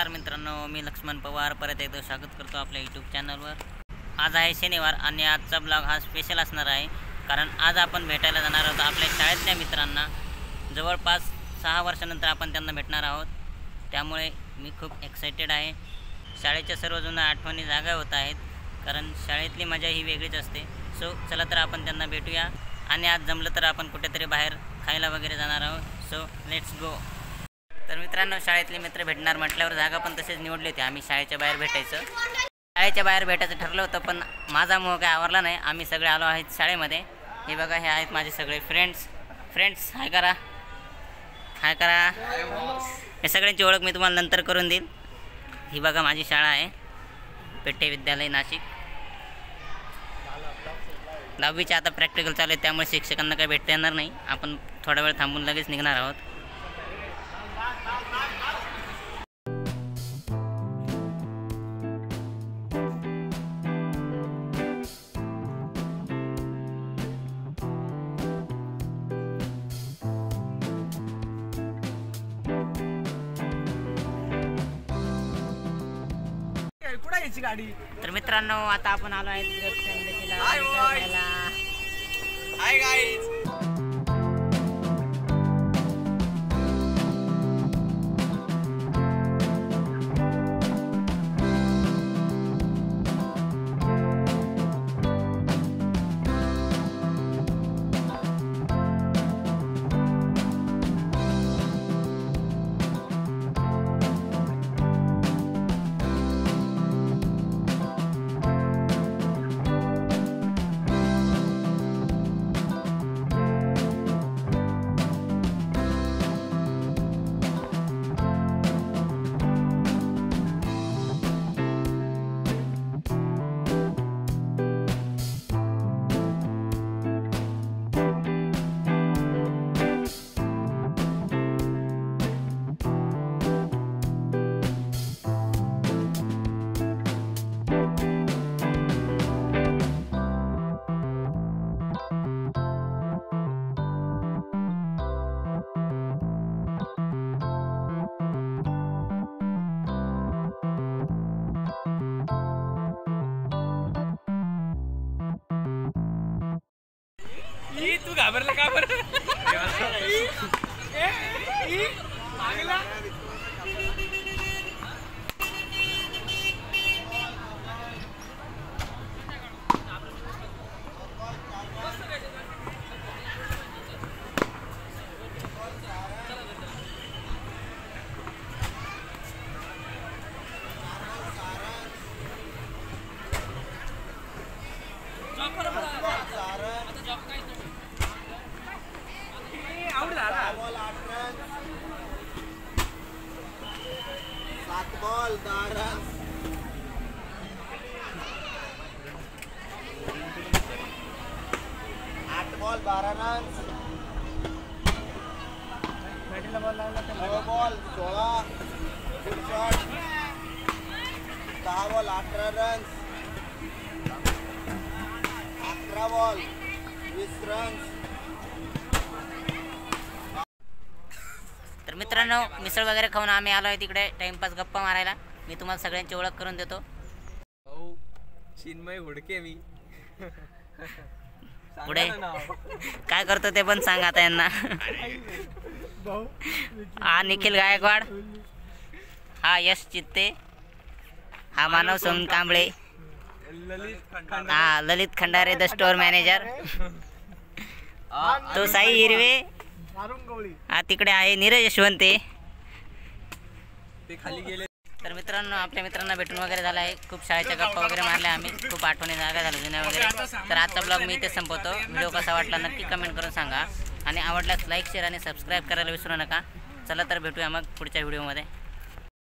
नमस्कार मित्रांनो, मी लक्ष्मण पवार परत एकदा स्वागत करतो आपल्या यूट्यूब चॅनलवर। आज आहे शनिवार आणि आजचा ब्लॉग हा स्पेशल असणार आहे, कारण आज आपण भेटायला जाणार आहोत आपल्या शाळेतल्या मित्रांना। जवळपास 6 वर्षानंतर आपण त्यांना भेटणार आहोत, त्यामुळे मी खूप एक्साइटेड आहे। शाळेच्या सर्व जुन्या आठवणी जागा होत आहेत, कारण शाळेतली मजा ही वेगळीच असते। सो चला तर आपण त्यांना भेटूया आणि आज जमलं तर आपण कुठेतरी बाहेर खायला वगैरे जाणार आहोत। So let's go. तर मित्रांनो, शाळेतले मित्र भेटणार म्हटल्यावर जागा पण तसेच निवडली होती। आम्ही शाळेच्या बाहेर भेटायचं ठरलं होतं, पण माझा मोह काय आवरला नाही। आम्ही सगळे आलो आहेत शाळेमध्ये। हे बघा, हे आहेत माझे सगळे फ्रेंड्स हाय करा। हे सगळ्यांची ओळख मी तुम्हाला नंतर करून देईल। ही बघा माझी शाळा आहे, पेठे विद्यालय नाशिक। 10वीचे आता प्रॅक्टिकल चालू आहे, त्यामुळे शिक्षकांना काही भेटता येणार नाही। आपण थोडा वेळ थांबून लगेच निघणार आहोत। तर मित्रांनो, आता आपण आलो आहे हाय गाईज। तू घाबरला का बरं? Ball 10 run, 8 ball 12 run, 9 ball 16, good shot, 10 ball 18 run, 11 ball 20 run. तर मित्रांनो, मिसळ वगैरे खाऊन आम्ही आलो आहे तिकडे टाइमपास गप्पा मारायला। मी तुम्हाला सगळ्यांची ओळख करून देतो। चिन्मय हुडके मी। पुढे काय करतो ते पण सांग आता यांना। हा निखिल गायकवाड, हा यश चित्ते, हा मानव सोन कांबळे, हा ललित खंडारे द स्टोर मॅनेजर, तो साई हिरवे, हा तिकडे आहे नीरज यशवंते, ते खाली गेले। तर मित्रांनो, आपल्या मित्रांना भेटून वगैरे झाला आहे, खूप शाळेच्या गप्पा वगैरे मारल्या आम्ही, खूप आठवणी जागा झाल्या जुन्या वगैरे। तर आजचा ब्लॉग मी इथे संपवतो। व्हिडिओ कसा वाटला नक्की कमेंट करून सांगा, आणि आवडल्यास लाईक शेअर आणि सबस्क्राईब करायला विसरू नका। चला तर भेटूया मग पुढच्या व्हिडिओमध्ये।